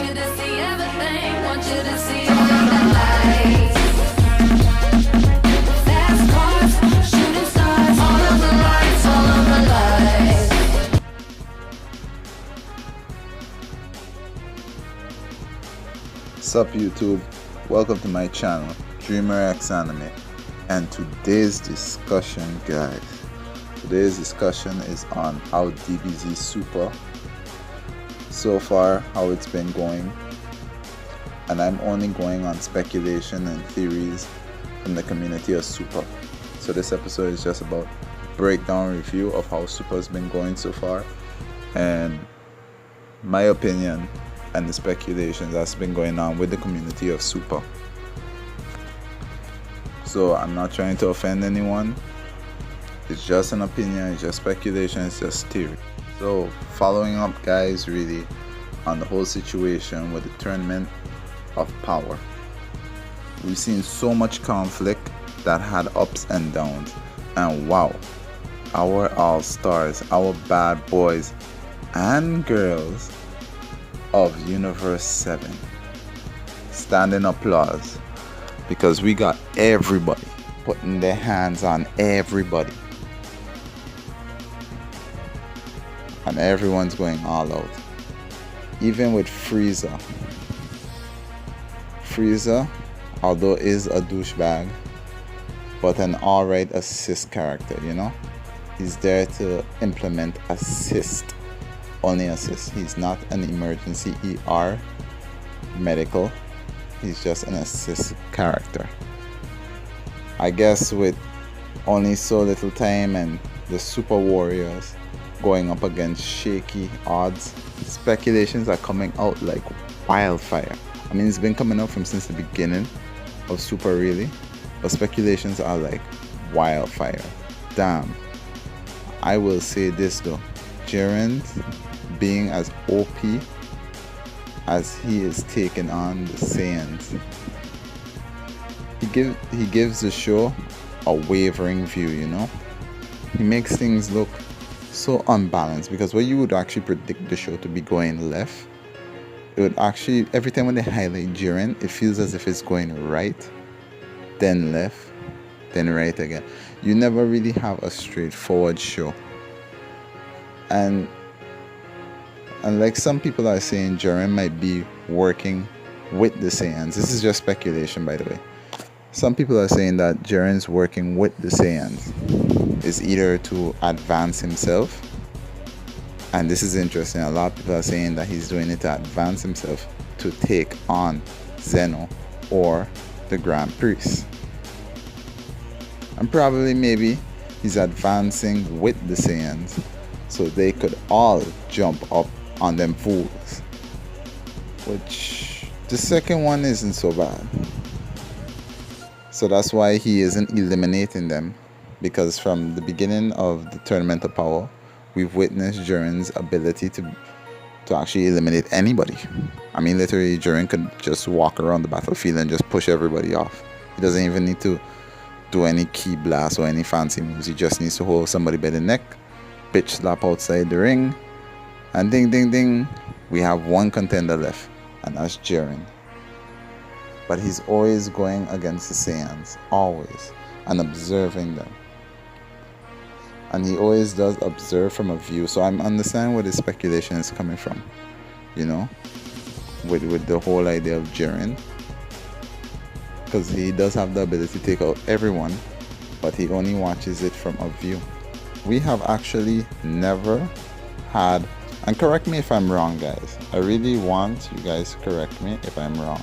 you to see everything, want you to see all of the lights. Fast cars, shooting stars, all of the lights, all of the lights. Sup YouTube, welcome to my channel, Dreamer X Anime, and today's discussion is on how DBZ Super, so far how it's been going, and I'm only going on speculation and theories from the community of Super. So this episode is just about breakdown review of how Super's been going so far, and my opinion and the speculations that's been going on with the community of Super. So I'm not trying to offend anyone. It's just an opinion, it's just speculation, it's just theory. So following up guys really on the whole situation with the tournament of power. We've seen so much conflict that had ups and downs, and wow, our all-stars, our bad boys and girls of Universe 7 standing applause, because we got everybody putting their hands on everybody and everyone's going all out, even with Frieza, although is a douchebag, but an alright assist character, you know. He's there to implement assist, only assist. He's not an emergency ER medical, he's just an assist character. I guess with only so little time and the Super Warriors going up against shaky odds, speculations are coming out like wildfire. I mean, it's been coming out from since the beginning of Super really, but speculations are like wildfire. Damn. I will say this though, Jiren being as OP as he is taking on the Saiyans, he gives the show a wavering view, you know. He makes things look so unbalanced, because where you would actually predict the show to be going left, it would actually, every time when they highlight Jiren, it feels as if it's going right, then left, then right again. You never really have a straightforward show. And like some people are saying, Jiren might be working with the Saiyans. This is just speculation, by the way. Some people are saying that Jiren's working with the Saiyans is either to advance himself, and this is interesting, a lot of people are saying that he's doing it to advance himself to take on Zeno or the Grand Priest. And probably maybe he's advancing with the Saiyans so they could all jump up on them fools, which the second one isn't so bad. So that's why he isn't eliminating them, because from the beginning of the Tournament of Power, we've witnessed Jiren's ability to actually eliminate anybody. I mean, literally Jiren could just walk around the battlefield and just push everybody off. He doesn't even need to do any key blast or any fancy moves. He just needs to hold somebody by the neck, bitch slap outside the ring, and ding ding ding, we have one contender left, and that's Jiren. But he's always going against the Saiyans, always, and observing them. And he always does observe from a view, so I'm understanding where the speculation is coming from, you know, with the whole idea of Jiren, because he does have the ability to take out everyone, but he only watches it from a view. We have actually never had, and correct me if I'm wrong guys, I really want you guys to correct me if I'm wrong,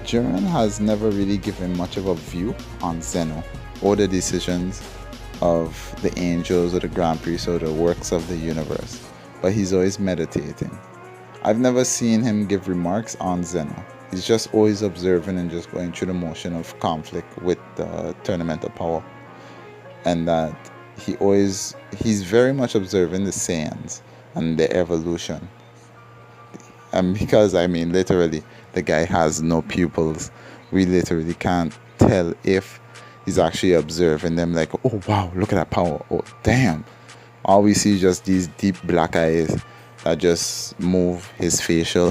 Jiren has never really given much of a view on Zeno or the decisions of the angels or the Grand Priest or the works of the universe, but he's always meditating. I've never seen him give remarks on Zeno. He's just always observing and just going through the motion of conflict with the Tournament of Power, and that he's very much observing the Saiyans and their evolution. And because, I mean, literally, the guy has no pupils, we literally can't tell if he's actually observing them like, oh wow, look at that power, oh damn. All we see is just these deep black eyes that just move his facial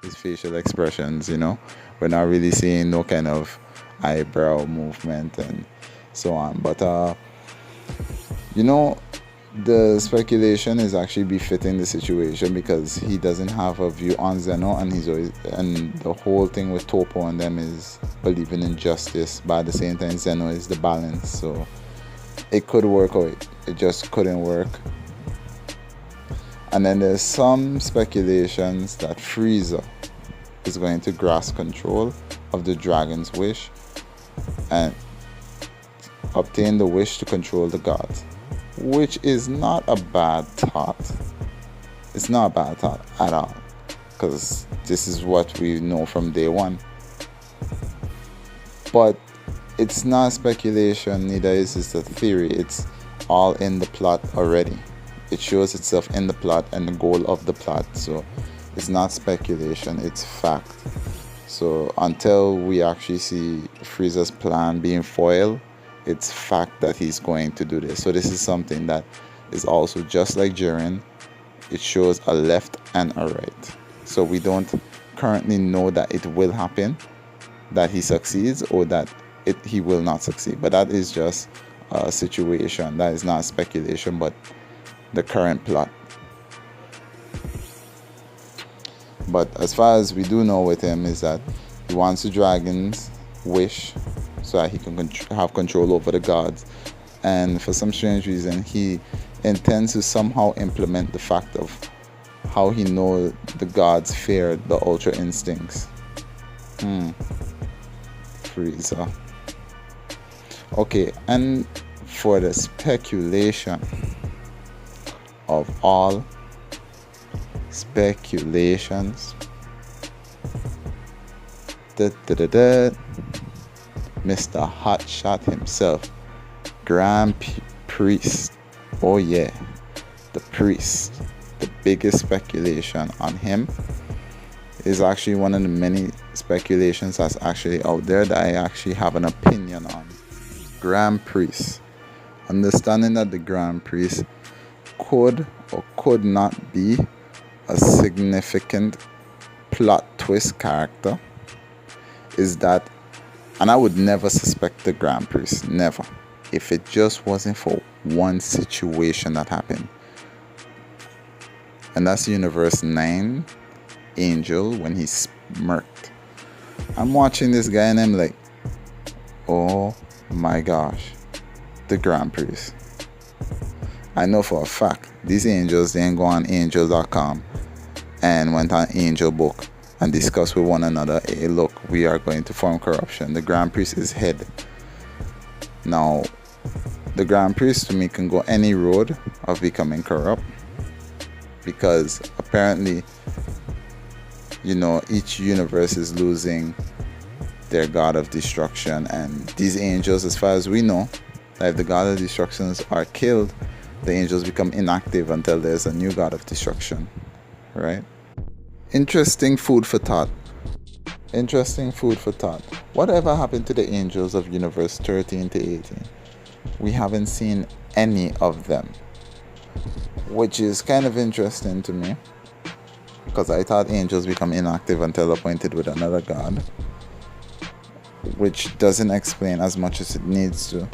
his facial expressions, we're not really seeing no kind of eyebrow movement and so on. But the speculation is actually befitting the situation, because he doesn't have a view on Zeno, and the whole thing with Topo and them is believing in justice, but at the same time Zeno is the balance. So it could work, or it just couldn't work. And then there's some speculations that Frieza is going to grasp control of the dragon's wish and obtain the wish to control the gods, which is not a bad thought. It's not a bad thought at all, because this is what we know from day one. But it's not speculation, neither is it a theory. It's all in the plot already. It shows itself in the plot and the goal of the plot. So it's not speculation, it's fact. So until we actually see Frieza's plan being foiled, it's fact that he's going to do this. So this is something that is also just like Jiren. It shows a left and a right. So we don't currently know that it will happen, that he succeeds, or that he will not succeed. But that is just a situation. That is not speculation, but the current plot. But as far as we do know with him is that he wants the dragon's wish so that he can have control over the gods. And for some strange reason, he intends to somehow implement the fact of how he knows the gods fear the Ultra Instincts. Frieza. Okay, and for the speculation of all speculations, Mr. Hotshot himself, Grand Priest. Oh yeah, the priest. The biggest speculation on him is actually one of the many speculations that's actually out there that I actually have an opinion on. Grand Priest. Understanding that the Grand Priest could or could not be a significant plot twist character is that, and I would never suspect the Grand Priest, never, if it just wasn't for one situation that happened. And that's Universe 9 Angel, when he smirked. I'm watching this guy and I'm like, oh my gosh, the Grand Priest. I know for a fact these angels didn't go on angel.com and went on Angel Book and discuss with one another, hey look, we are going to form corruption. The Grand Priest is head. Now the Grand Priest to me can go any road of becoming corrupt, because apparently, each universe is losing their god of destruction, and these angels, as far as we know, if the god of destructions are killed, the angels become inactive until there's a new god of destruction, right? Interesting food for thought. Whatever happened to the angels of universe 13 to 18? We haven't seen any of them, which is kind of interesting to me, because I thought angels become inactive until appointed with another god, which doesn't explain as much as it needs to,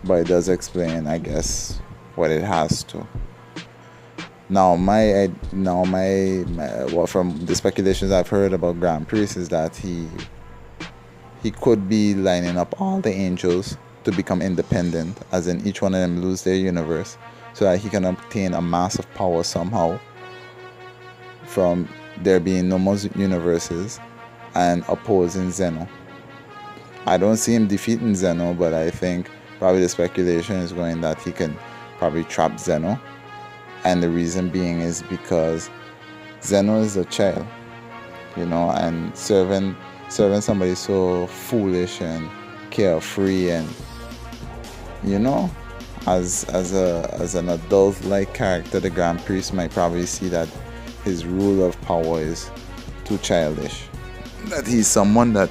but it does explain, I guess, what it has to. Now from the speculations I've heard about Grand Priest is that he could be lining up all the angels to become independent, as in each one of them lose their universe, so that he can obtain a massive power somehow from there being no more universes, and opposing Zeno. I don't see him defeating Zeno, but I think probably the speculation is going that he can probably trap Zeno, and the reason being is because Zeno is a child, and serving somebody so foolish and carefree, and as an adult-like character, the Grand Priest might probably see that his rule of power is too childish, that he's someone that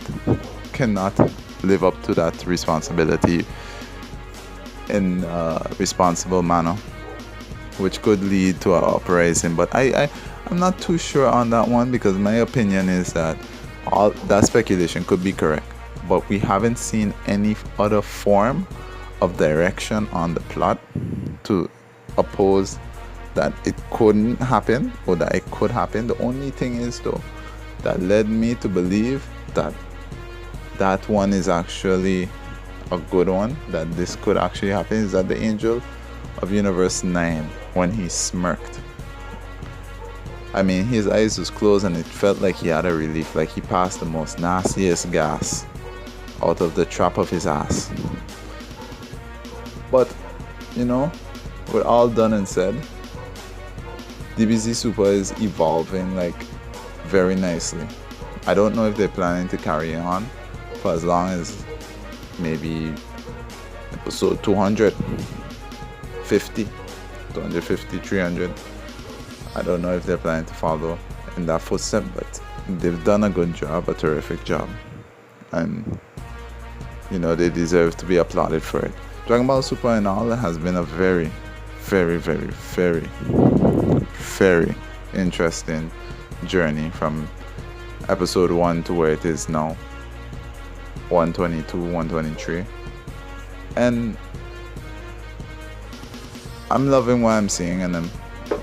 cannot live up to that responsibility in a responsible manner. which could lead to an uprising. But I'm not too sure on that one, because my opinion is that all that speculation could be correct, but we haven't seen any other form of direction on the plot to oppose that it couldn't happen or that it could happen. The only thing is, though, that led me to believe that that one is actually a good one, that this could actually happen, is that the angel of universe 9, when he smirked, I mean, his eyes was closed and it felt like he had a relief, like he passed the most nastiest gas out of the trap of his ass. But you know, with all done and said, DBZ Super is evolving like very nicely. I don't know if they're planning to carry on for as long as maybe episode 250, 300. I don't know if they're planning to follow in that footstep, but they've done a good job, a terrific job. And you know, they deserve to be applauded for it. Dragon Ball Super and all has been a very, very, very, very, very interesting journey from episode 1 to where it is now, 122, 123. And I'm loving what I'm seeing, and I'm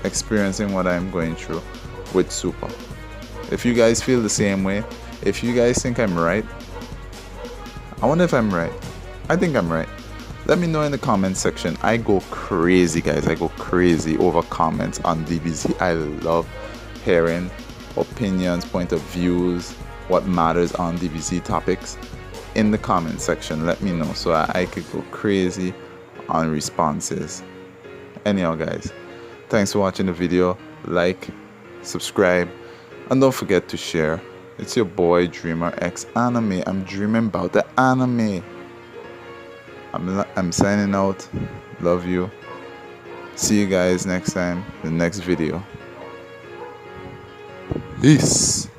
experiencing what I'm going through with Super. If you guys feel the same way, if you guys think I'm right, I wonder if I'm right. I think I'm right. Let me know in the comment section. I go crazy, guys. I go crazy over comments on DBZ. I love hearing opinions, point of views, what matters on DBZ topics. In the comment section, let me know so I could go crazy on responses. Anyhow, guys, thanks for watching the video. Like, subscribe, and don't forget to share. It's your boy Dreamer X Anime. I'm dreaming about the anime. I'm signing out. Love you. See you guys next time, the next video. Peace.